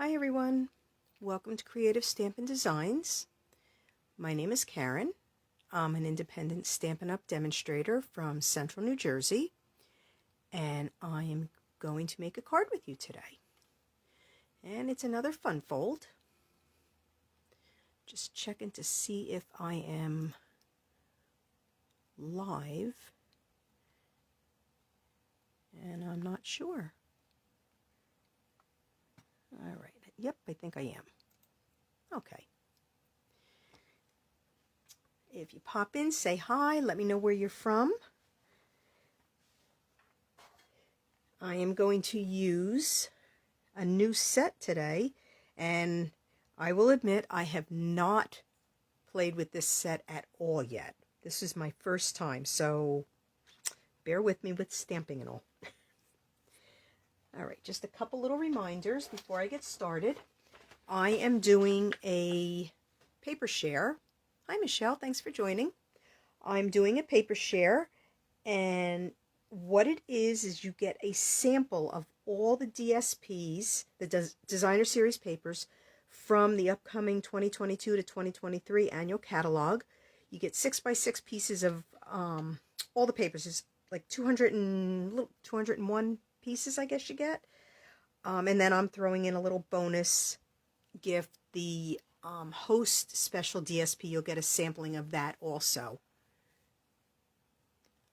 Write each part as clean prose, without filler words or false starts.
Hi everyone, welcome to Creative Stampin' Designs. My name is Karen. I'm an independent Stampin' Up! Demonstrator from Central New Jersey, and I am going to make a card with you today. And it's another fun fold. Just checking to see if I am live, and I'm not sure. All right, yep, I think I am. Okay. If you pop in, say hi, let me know where you're from. I am going to use a new set today, and I will admit I have not played with this set at all yet. This is my first time, so bear with me with stamping and all. Alright, just a couple little reminders before I get started. I am doing a paper share. Hi Michelle, thanks for joining. I'm doing a paper share, and what it is you get a sample of all the DSPs, the Designer Series papers, from the upcoming 2022 to 2023 annual catalog. You get 6x6 pieces of all the papers. It's like 201 pieces, I guess you get. And then I'm throwing in a little bonus gift, the host special DSP. You'll get a sampling of that also.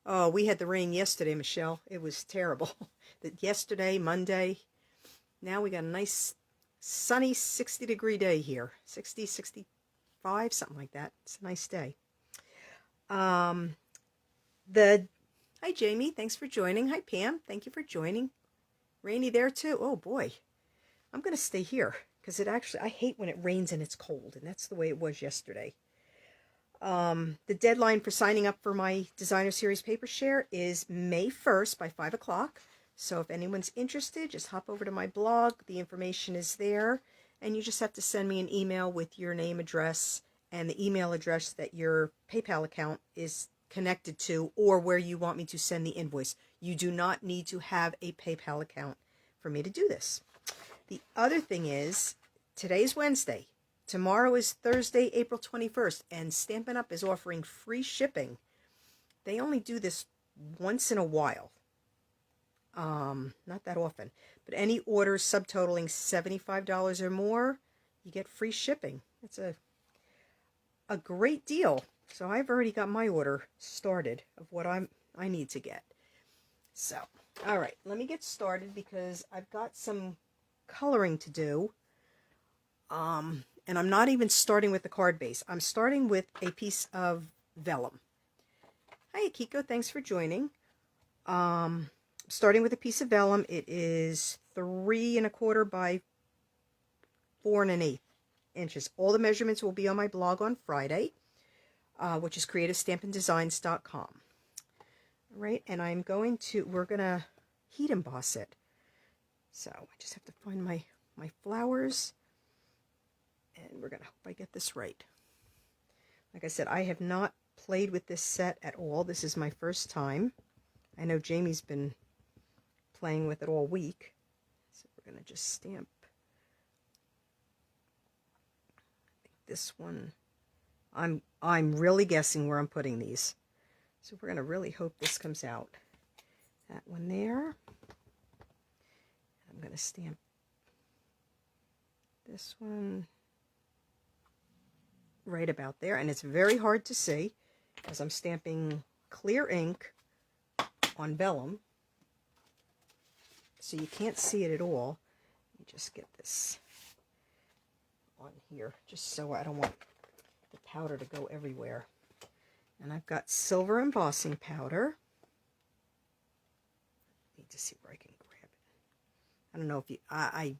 Oh, we had the rain yesterday, Michelle. It was terrible. Yesterday, Monday. Now we got a nice sunny 60-degree day here. 60, 65, something like that. It's a nice day. Hi Jamie, thanks for joining. Hi Pam, thank you for joining. Rainy there too. Oh boy. I'm going to stay here because I hate when it rains and it's cold, and that's the way it was yesterday. The deadline for signing up for my Designer Series paper share is May 1st by 5 o'clock. So if anyone's interested, just hop over to my blog. The information is there, and you just have to send me an email with your name, address, and the email address that your PayPal account is connected to, or where you want me to send the invoice. You do not need to have a PayPal account for me to do this. The other thing is, today's Wednesday. Tomorrow is Thursday, April 21st, and Stampin' Up! Is offering free shipping. They only do this once in a while. Not that often. But any orders subtotaling $75 or more, you get free shipping. It's a great deal. So I've already got my order started of what I need to get. So, all right, let me get started because I've got some coloring to do. And I'm not even starting with the card base. I'm starting with a piece of vellum. Hi Akiko, thanks for joining. Starting with a piece of vellum. It is 3 1/4 by 4 1/8 inches. All the measurements will be on my blog on Friday, which is creativestampindesigns.com. All right, and we're gonna heat emboss it. So I just have to find my flowers, and we're gonna hope I get this right. Like I said, I have not played with this set at all. This is my first time. I know Jamie's been playing with it all week. So we're gonna just stamp. I think this one, I'm really guessing where I'm putting these. So we're gonna really hope this comes out. That one there. I'm gonna stamp this one right about there, and it's very hard to see because I'm stamping clear ink on vellum, so you can't see it at all. Let me just get this on here, just so I don't want the powder to go everywhere. And I've got silver embossing powder. Need to see where I can grab it. I don't know if you, I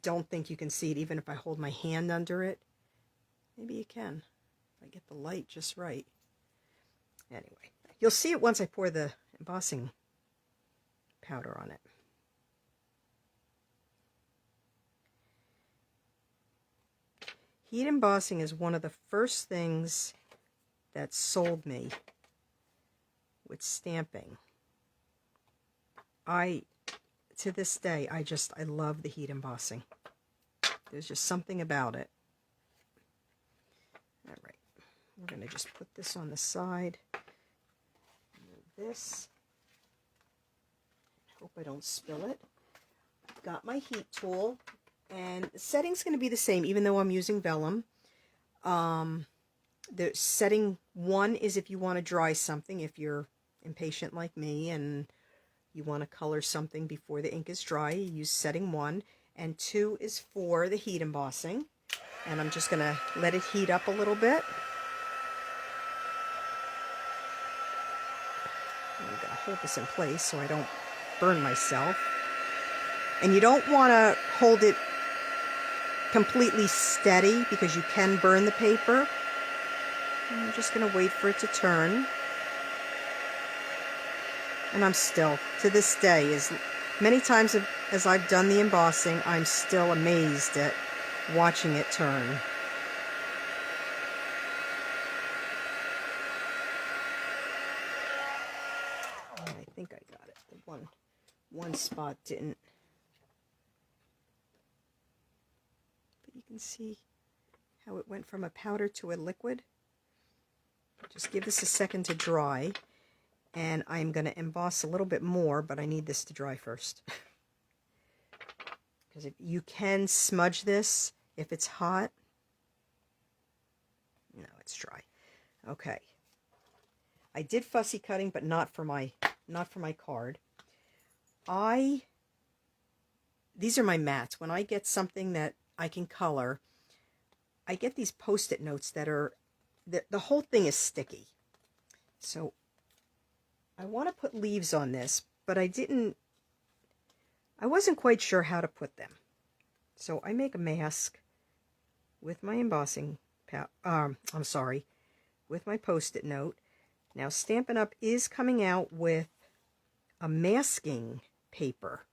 don't think you can see it even if I hold my hand under it. Maybe you can, if I get the light just right. Anyway, you'll see it once I pour the embossing powder on it. Heat embossing is one of the first things that sold me with stamping. To this day, I love the heat embossing. There's just something about it. All right, we're going to just put this on the side. Move this. Hope I don't spill it. Got my heat tool, and the setting's going to be the same, even though I'm using Vellum. The setting 1 is if you want to dry something, if you're impatient like me and you want to color something before the ink is dry, you use setting 1. And 2 is for the heat embossing. And I'm just going to let it heat up a little bit. I'm going to hold this in place so I don't burn myself. And you don't want to hold it completely steady because you can burn the paper. I'm just going to wait for it to turn. And I'm still, to this day, as many times as I've done the embossing, I'm still amazed at watching it turn. And I think I got it. The one spot didn't. But you can see how it went from a powder to a liquid. Just give this a second to dry. And I'm going to emboss a little bit more, but I need this to dry first. Because you can smudge this if it's hot. No, it's dry. Okay. I did fussy cutting, but not for my card. These are my mats. When I get something that I can color, I get these Post-it notes that are, the whole thing is sticky. So I want to put leaves on this, but I wasn't quite sure how to put them. So I make a mask with my embossing, with my Post-it note. Now Stampin' Up! Is coming out with a masking paper,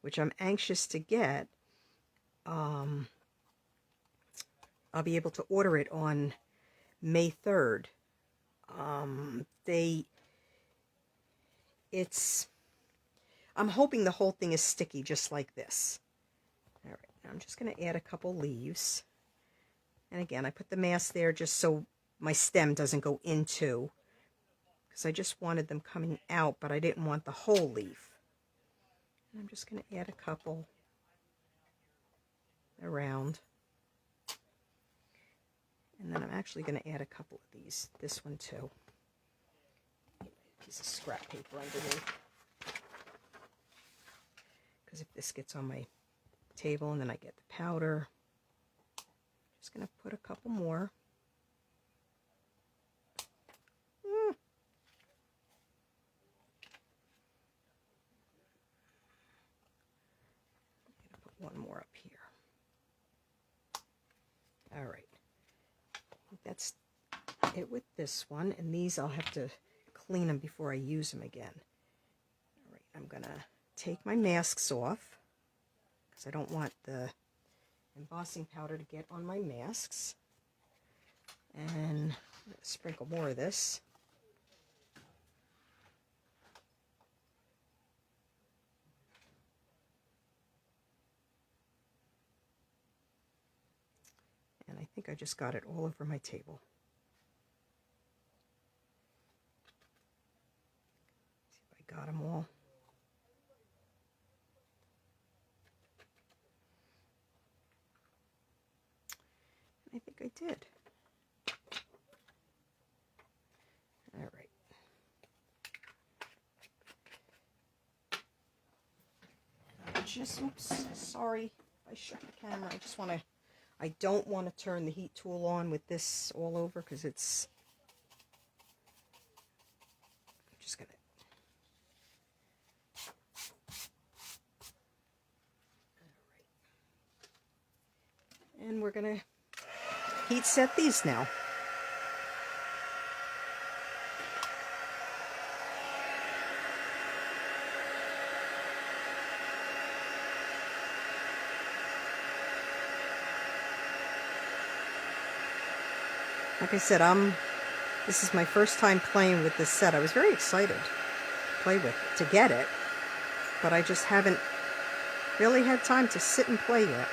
which I'm anxious to get. I'll be able to order it on May 3rd. I'm hoping the whole thing is sticky just like this. All right, now I'm just going to add a couple leaves. And again, I put the mask there just so my stem doesn't go into, because I just wanted them coming out, but I didn't want the whole leaf. And I'm just going to add a couple around. And then I'm actually going to add a couple of these. This one too. Piece of scrap paper underneath. Because if this gets on my table and then I get the powder, I'm just going to put a couple more. I'm going to put one more up here. All right. That's it with this one, and these I'll have to clean them before I use them again. All right, I'm going to take my masks off because I don't want the embossing powder to get on my masks. And sprinkle more of this. And I think I just got it all over my table. See if I got them all. I think I did. All right. Oops, sorry, I shut the camera. I don't want to turn the heat tool on with this all over because it's, I'm just going to, all right. And we're going to heat set these now. Like I said, this is my first time playing with this set. I was very excited to get it, but I just haven't really had time to sit and play yet.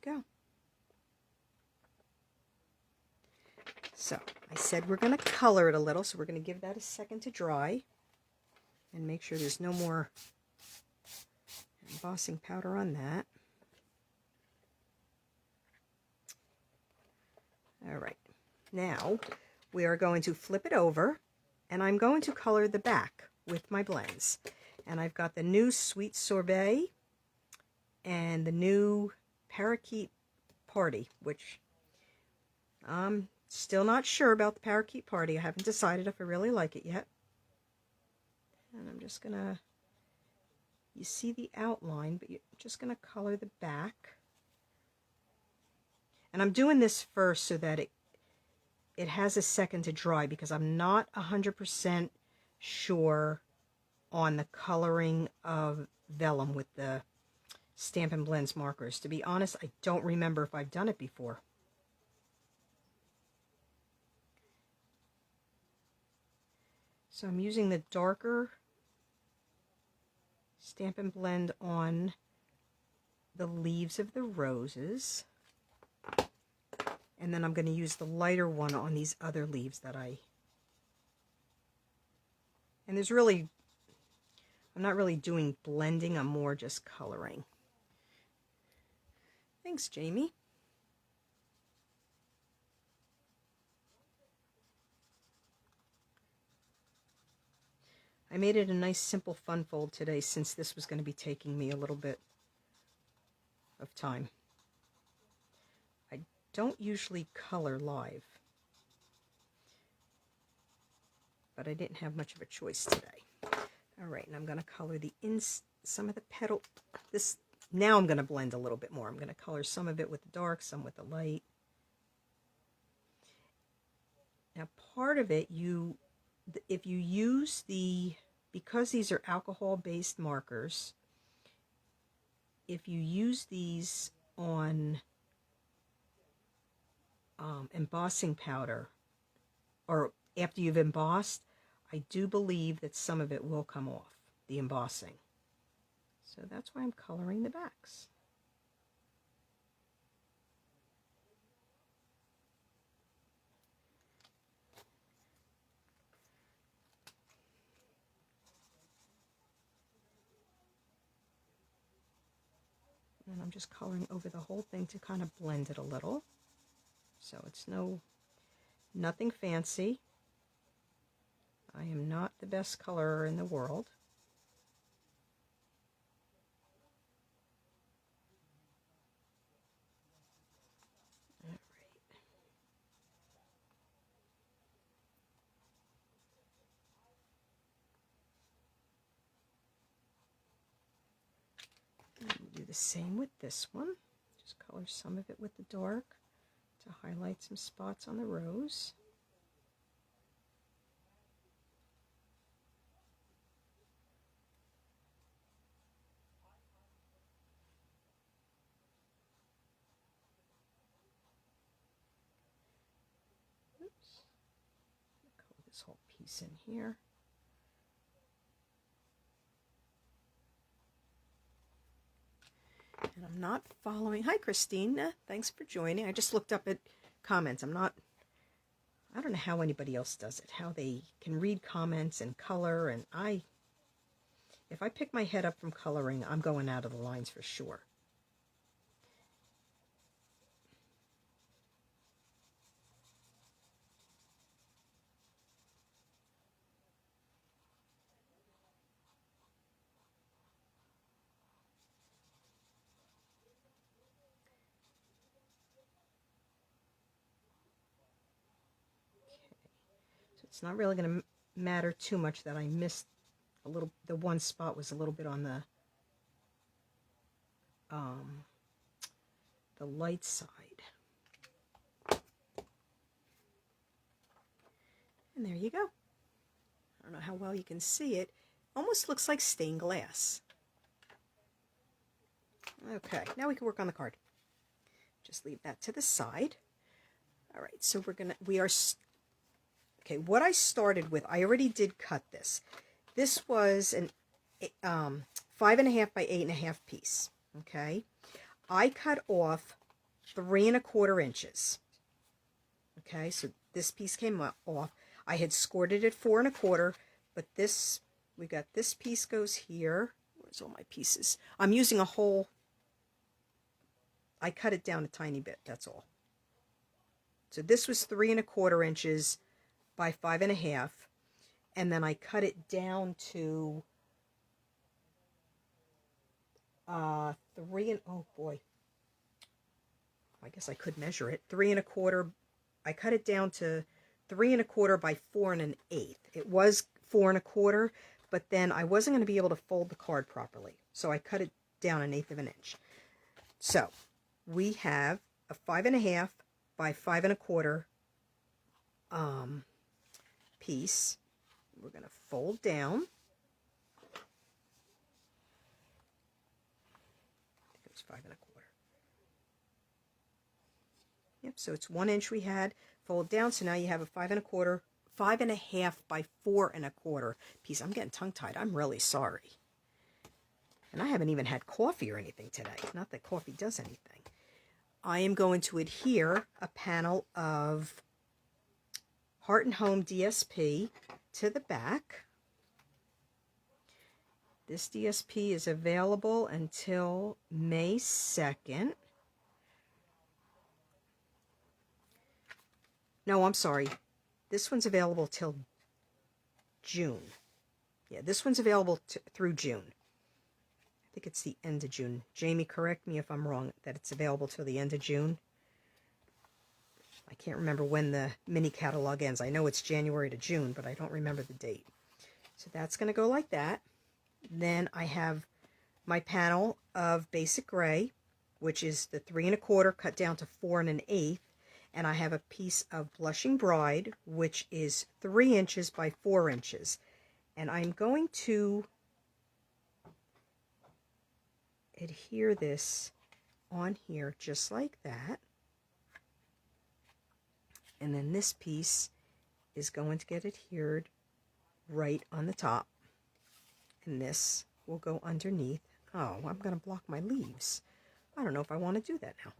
go. So I said we're going to color it a little, so we're going to give that a second to dry and make sure there's no more embossing powder on that. All right, now we are going to flip it over, and I'm going to color the back with my blends. And I've got the new Sweet Sorbet and the new Parakeet Party, which I'm still not sure about the Parakeet Party. I haven't decided if I really like it yet. And I'm just gonna, you see the outline, but you're just gonna color the back. And I'm doing this first so that it has a second to dry, because I'm not 100% sure on the coloring of Vellum with the Stampin' Blends markers. To be honest, I don't remember if I've done it before. So I'm using the darker Stampin' Blend on the leaves of the roses. And then I'm going to use the lighter one on these other leaves that and there's really, I'm not really doing blending, I'm more just coloring. Thanks, Jamie. I made it a nice simple fun fold today, since this was going to be taking me a little bit of time. I don't usually color live, but I didn't have much of a choice today. All right, and I'm going to color some of the petal. Now I'm going to blend a little bit more. I'm going to color some of it with the dark, some with the light. Now part of it, if you use because these are alcohol-based markers, if you use these on embossing powder, or after you've embossed, I do believe that some of it will come off, the embossing. So that's why I'm coloring the backs. And I'm just coloring over the whole thing to kind of blend it a little. So it's nothing fancy. I am not the best colorer in the world. All right. And do the same with this one. Just color some of it with the dark to highlight some spots on the rose. Oops. Color this whole piece in here. And I'm not following. Hi, Christine. Thanks for joining. I just looked up at comments. I don't know how anybody else does it, how they can read comments and color. And if I pick my head up from coloring, I'm going out of the lines for sure. It's not really going to matter too much that I missed a little. The one spot was a little bit on the light side. And there you go. I don't know how well you can see it. Almost looks like stained glass. Okay, now we can work on the card. Just leave that to the side. All right, so okay, what I started with, I already did cut this. This was an 5.5 by 8.5 piece, okay? I cut off 3¼ inches. Okay, so this piece came off. I had scored it at 4¼ but this, we got this piece goes here. Where's all my pieces? I'm using a whole, I cut it down a tiny bit, that's all. So this was 3¼ inches by 5½, and then I cut it down to oh boy, I guess I could measure it. 3¼ I cut it down to 3¼ by 4⅛. It was 4¼ but then I wasn't going to be able to fold the card properly, so I cut it down 1/8 inch. So we have a 5½ by 5¼ piece. We're going to fold down. I think it was 5¼ Yep, so it's 1 inch we had. Fold down, so now you have a 5¼ 5½ by 4¼ piece. I'm getting tongue-tied. I'm really sorry. And I haven't even had coffee or anything today. Not that coffee does anything. I am going to adhere a panel of Heart and Home DSP to the back. This DSP is available until May 2nd. No, I'm sorry. This one's available till June. Yeah, this one's available through June. I think it's the end of June. Jamie, correct me if I'm wrong, that it's available till the end of June. I can't remember when the mini catalog ends. I know it's January to June, but I don't remember the date. So that's going to go like that. Then I have my panel of Basic Gray, which is the 3¼ cut down to 4⅛. And I have a piece of Blushing Bride, which is 3 inches by 4 inches. And I'm going to adhere this on here just like that. And then this piece is going to get adhered right on the top. And this will go underneath. Oh, I'm going to block my leaves. I don't know if I want to do that now.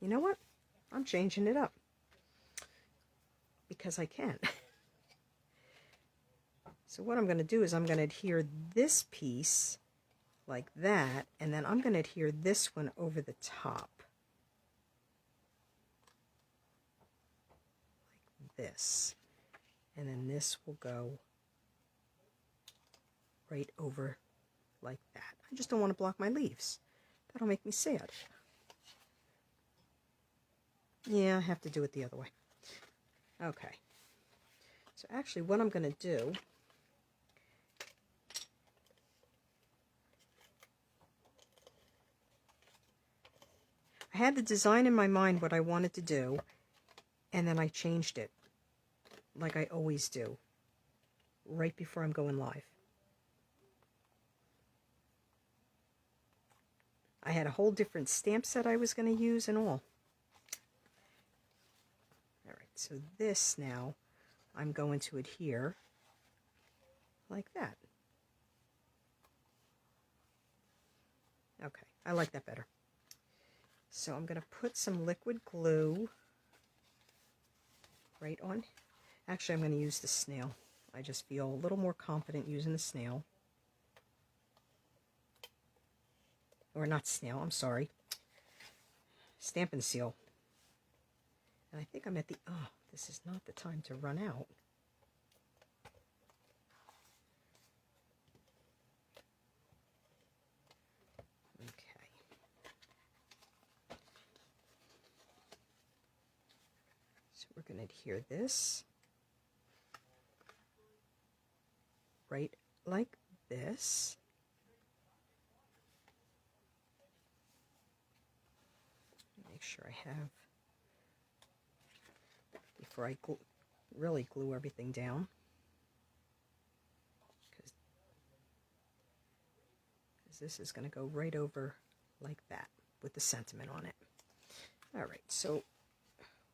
You know what? I'm changing it up because I can. So what I'm going to do is I'm going to adhere this piece like that, and then I'm going to adhere this one over the top. Like this. And then this will go right over like that. I just don't want to block my leaves. That'll make me sad. Yeah, I have to do it the other way. Okay. So actually what I'm going to do, I had the design in my mind what I wanted to do, and then I changed it like I always do right before I'm going live. I had a whole different stamp set I was going to use and all. So this now, I'm going to adhere like that. Okay, I like that better. So I'm going to put some liquid glue right on. Actually, I'm going to use the snail. I just feel a little more confident using the snail. Or not snail, I'm sorry. Stampin' Seal. And I think I'm at the, oh, this is not the time to run out. Okay. So we're going to adhere this right like this. Make sure I have, before I really glue everything down, because this is going to go right over like that with the sentiment on it. All right, so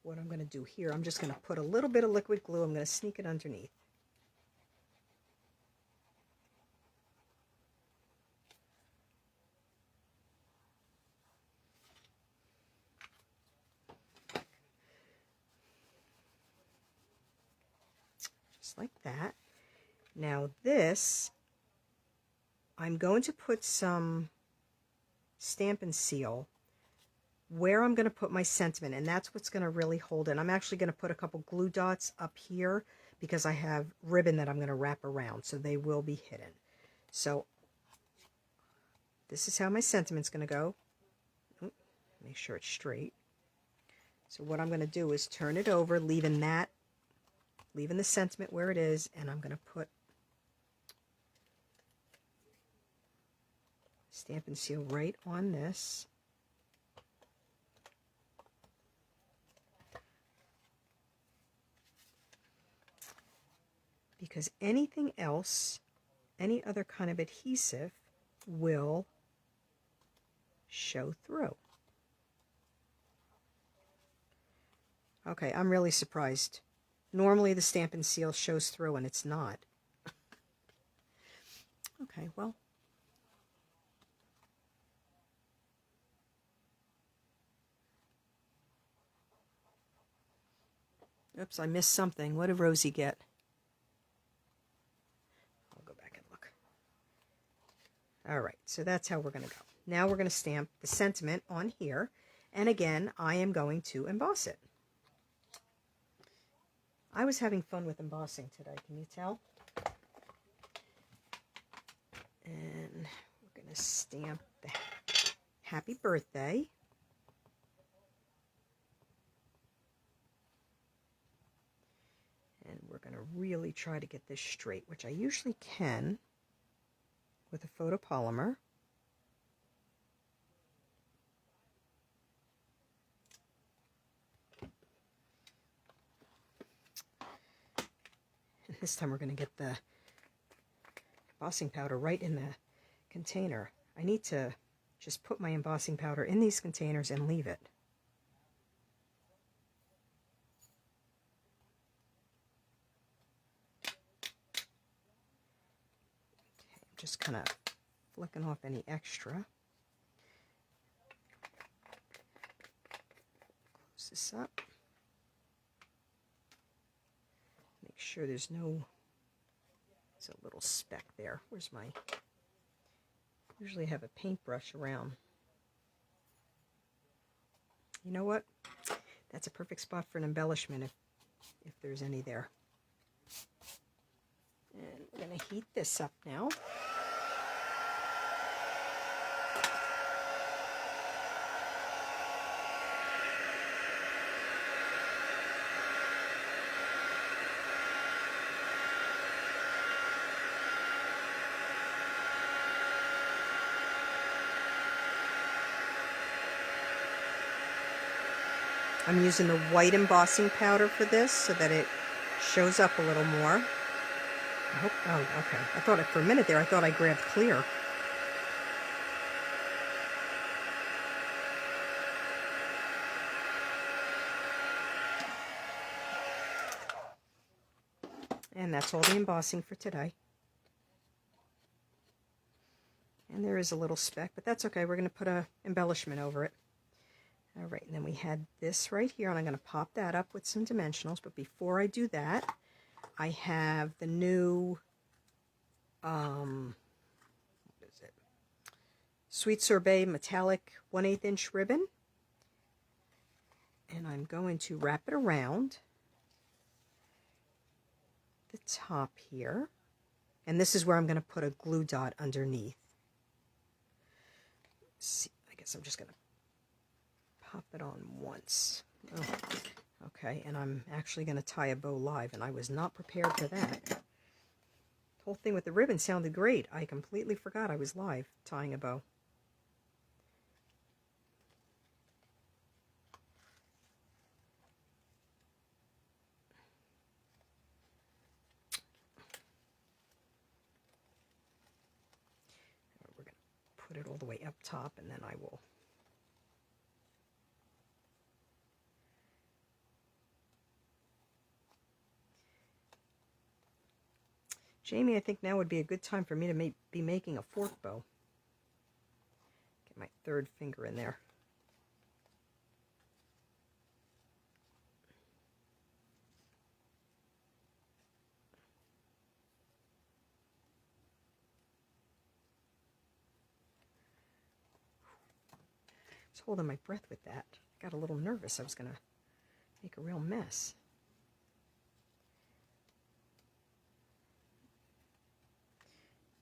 what I'm going to do here, I'm just going to put a little bit of liquid glue. I'm going to sneak it underneath. just like that. Now this, I'm going to put some Stampin' Seal where I'm going to put my sentiment, and that's what's going to really hold it. I'm actually going to put a couple glue dots up here because I have ribbon that I'm going to wrap around, so they will be hidden. So this is how my sentiment's going to go. Make sure it's straight. So what I'm going to do is turn it over, leaving the sentiment where it is, and I'm going to put Stampin' Seal right on this. Because anything else, any other kind of adhesive will show through. Okay, I'm really surprised. Normally the Stampin' Seal shows through and it's not. Okay, well. Oops, I missed something. What did Rosie get? I'll go back and look. All right, so that's how we're going to go. Now we're going to stamp the sentiment on here. And again, I am going to emboss it. I was having fun with embossing today, can you tell? And we're going to stamp the happy birthday. And we're going to really try to get this straight, which I usually can with a photopolymer. And this time we're going to get the embossing powder right in the container. I need to just put my embossing powder in these containers and leave it. Just kind of flicking off any extra. Close this up. Make sure there's a little speck there. Where's my, usually have a paintbrush around. You know what? That's a perfect spot for an embellishment if there's any there. And we're going to heat this up now. I'm using the white embossing powder for this so that it shows up a little more. I hope, oh, okay. I thought for a minute there, I thought I grabbed clear. And that's all the embossing for today. And there is a little speck, but that's okay. We're going to put a embellishment over it. All right, and then we had this right here, and I'm going to pop that up with some dimensionals. But before I do that, I have the new, what is it? Sweet Sorbet Metallic 1/8 inch ribbon. And I'm going to wrap it around the top here. And this is where I'm going to put a glue dot underneath. Let's see, I guess I'm just going to pop it on once. Oh, okay, and I'm actually going to tie a bow live, and I was not prepared for that. The whole thing with the ribbon sounded great. I completely forgot I was live tying a bow. We're going to put it all the way up top, and then I will Jamie, I think now would be a good time for me to be making a fork bow. Get my third finger in there. holding my breath with that. I got a little nervous. I was going to make a real mess.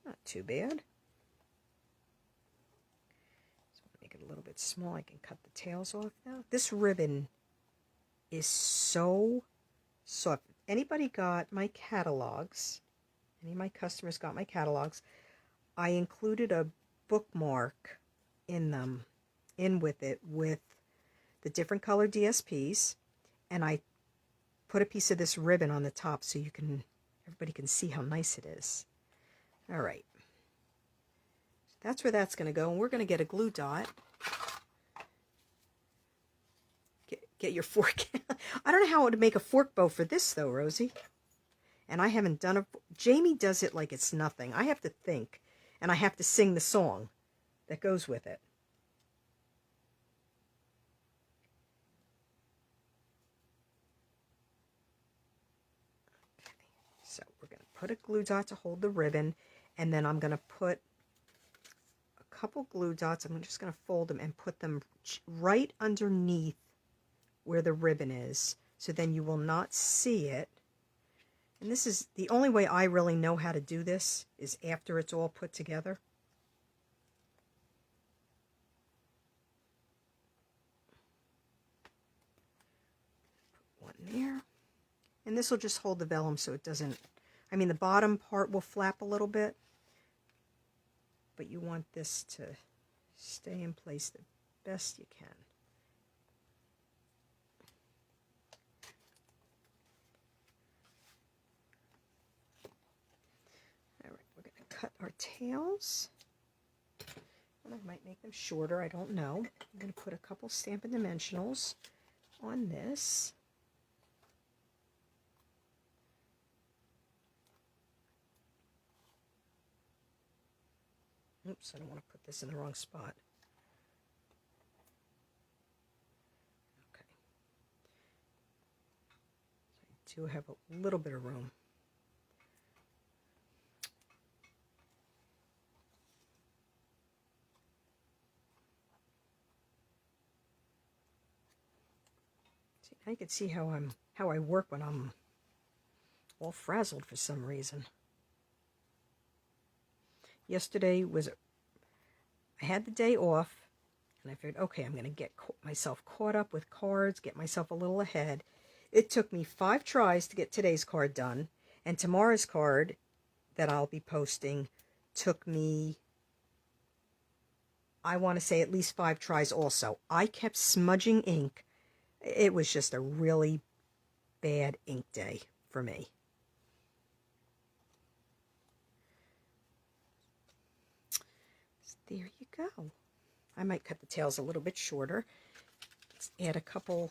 Not too bad. So make it a little bit small. I can cut the tails off now. This ribbon is so soft. If anybody got my catalogs, any of my customers got my catalogs, I included a bookmark in them, with the different color DSPs, and I put a piece of this ribbon on the top so everybody can see how nice it is. All right, that's where that's going to go, and we're going to get a glue dot. Get your fork. I don't know how to make a fork bow for this though, Rosie. And I haven't done it. Jamie does it like it's nothing. I have to think, and I have to sing the song that goes with it. Okay, so we're going to put a glue dot to hold the ribbon, and then I'm going to put a couple glue dots. I'm just going to fold them and put them right underneath where the ribbon is, so then you will not see it. And this is the only way I really know how to do this, is after it's all put together. Put one there. And this will just hold the vellum so it doesn't, I mean the bottom part will flap a little bit, but you want this to stay in place the best you can. Cut our tails, and I might make them shorter, I don't know. I'm going to put a couple Stampin' Dimensionals on this. Oops, I don't want to put this in the wrong spot. Okay. So I do have a little bit of room. I can see how I work when I'm all frazzled for some reason. Yesterday I had the day off, and I figured, okay, I'm going to get myself caught up with cards, get myself a little ahead. It took me 5 tries to get today's card done, and tomorrow's card that I'll be posting took me, I want to say, at least 5 tries also. I kept smudging ink. It was just a really bad ink day for me. So there you go. I might cut the tails a little bit shorter. Let's add a couple.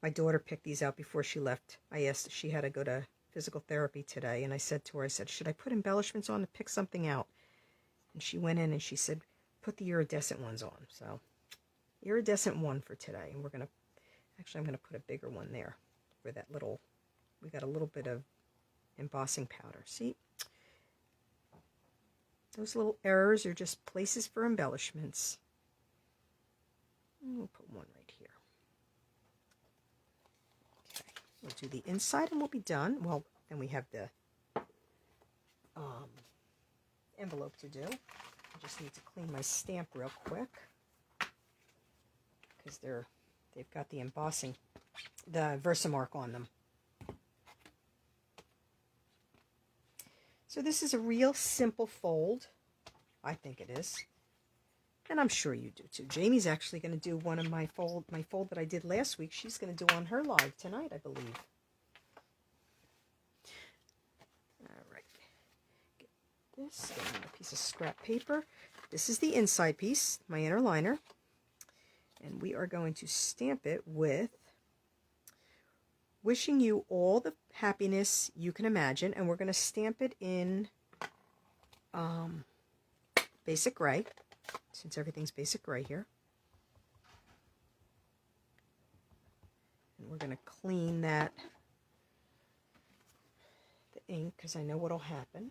My daughter picked these out before she left. I asked if she had to go to physical therapy today, and I said to her, should I put embellishments on to pick something out? And she went in and she said, put the iridescent ones on. So iridescent one for today, and we're going to, actually I'm going to put a bigger one there where that little, we got a little bit of embossing powder. See? Those little errors are just places for embellishments. And we'll put one right here. Okay, we'll do the inside and we'll be done. Well, then we have the envelope to do. I just need to clean my stamp real quick because they've got the embossing, the Versamark on them. So this is a real simple fold. I think it is. And I'm sure you do too. Jamie's actually going to do one of my fold that I did last week. She's going to do on her live tonight, I believe. All right. Get this. Get a piece of scrap paper. This is the inside piece, my inner liner. And we are going to stamp it with wishing you all the happiness you can imagine. And we're going to stamp it in basic gray, since everything's basic gray here. And we're going to clean the ink, because I know what'll happen.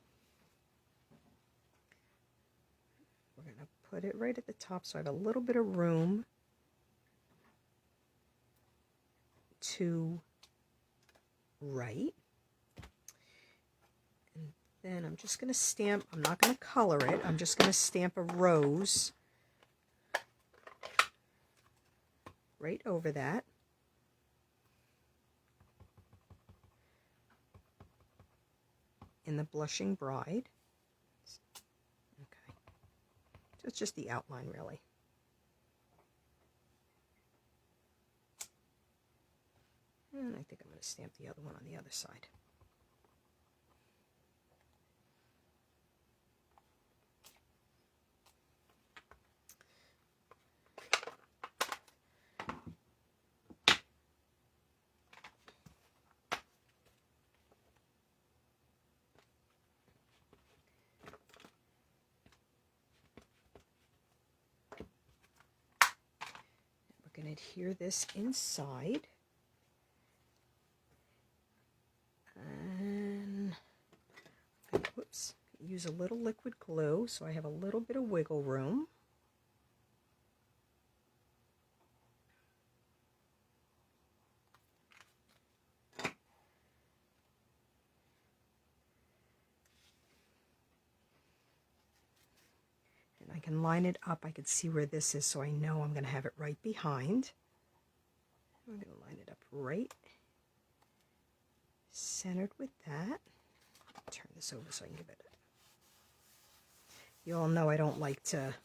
We're going to put it right at the top so I have a little bit of room to right. And then I'm just going to stamp, I'm not going to color it, I'm just going to stamp a rose right over that. In the Blushing Bride. Okay. So it's just the outline, really. And I think I'm going to stamp the other one on the other side. We're going to adhere this inside. And whoops, use a little liquid glue so I have a little bit of wiggle room. And I can line it up. I can see where this is, so I know I'm going to have it right behind. I'm going to line it up right centered with that. Turn this over so I can give it. You all know I don't like to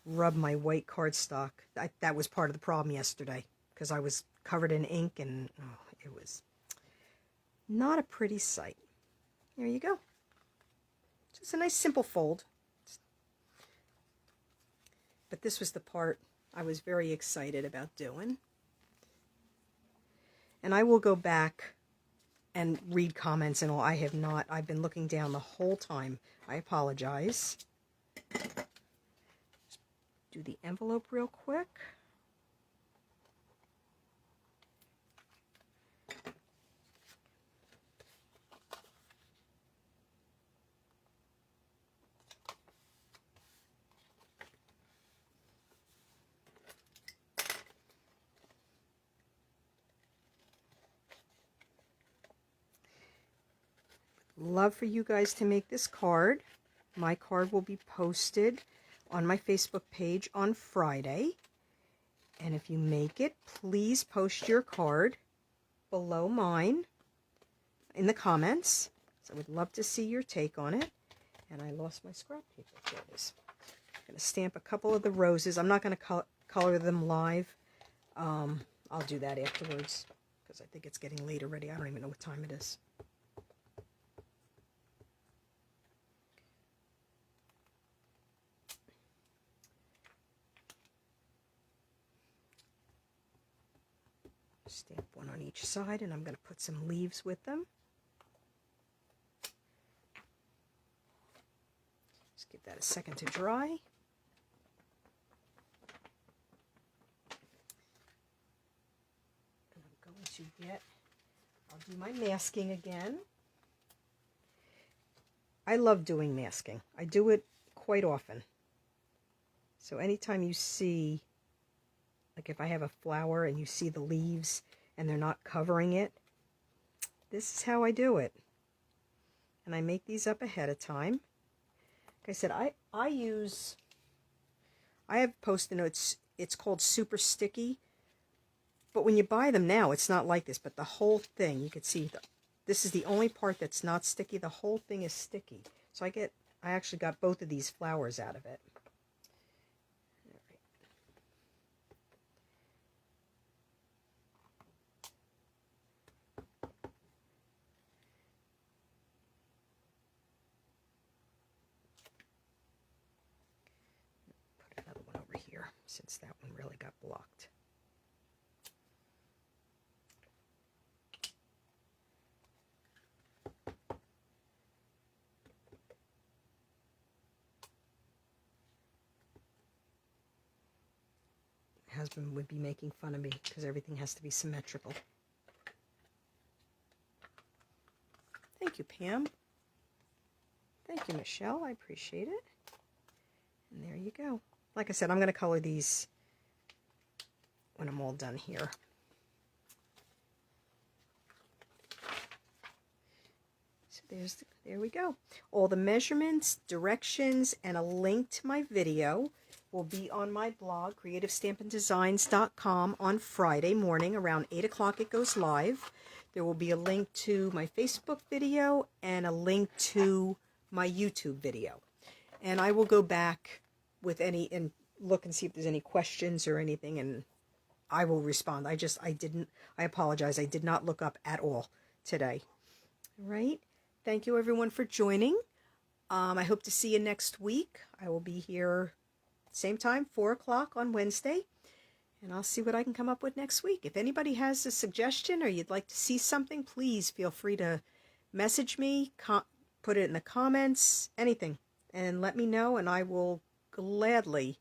rub my white cardstock. That was part of the problem yesterday because I was covered in ink and it was not a pretty sight. There you go. Just a nice simple fold. But this was the part I was very excited about doing. And I will go back and read comments and all. I have not. I've been looking down the whole time. I apologize. Just do the envelope real quick. Love for you guys to make this card. My card will be posted on my Facebook page on Friday. And if you make it, please post your card below mine in the comments. So I would love to see your take on it. And I lost my scrap paper. There it is. I'm going to stamp a couple of the roses. I'm not going to color them live. I'll do that afterwards because I think it's getting late already. I don't even know what time it is. Stamp one on each side, and I'm going to put some leaves with them. Just give that a second to dry. And I'm going to I'll do my masking again. I love doing masking. I do it quite often. So anytime you see, like if I have a flower and you see the leaves and they're not covering it, this is how I do it. And I make these up ahead of time. Like I said, I have Post-it notes. It's called Super Sticky. But when you buy them now, it's not like this. But the whole thing, you can see, this is the only part that's not sticky. The whole thing is sticky. So I actually got both of these flowers out of it. Since that one really got blocked. My husband would be making fun of me because everything has to be symmetrical. Thank you, Pam. Thank you, Michelle. I appreciate it. And there you go. Like I said, I'm going to color these when I'm all done here. There we go. All the measurements, directions, and a link to my video will be on my blog, creativestampindesigns.com, on Friday morning around 8 o'clock. It goes live. There will be a link to my Facebook video and a link to my YouTube video. And I will go back with and look and see if there's any questions or anything, and I will respond. I apologize. I did not look up at all today. All right. Thank you everyone for joining. I hope to see you next week. I will be here same time, 4 o'clock on Wednesday, and I'll see what I can come up with next week. If anybody has a suggestion or you'd like to see something, please feel free to message me, put it in the comments, anything, and let me know, and I will gladly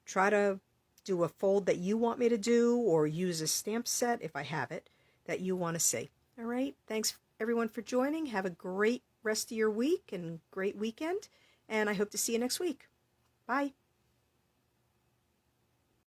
try to do a fold that you want me to do, or use a stamp set if I have it that you want to see. All right. Thanks everyone for joining. Have a great rest of your week and great weekend, and I hope to see you next week. Bye.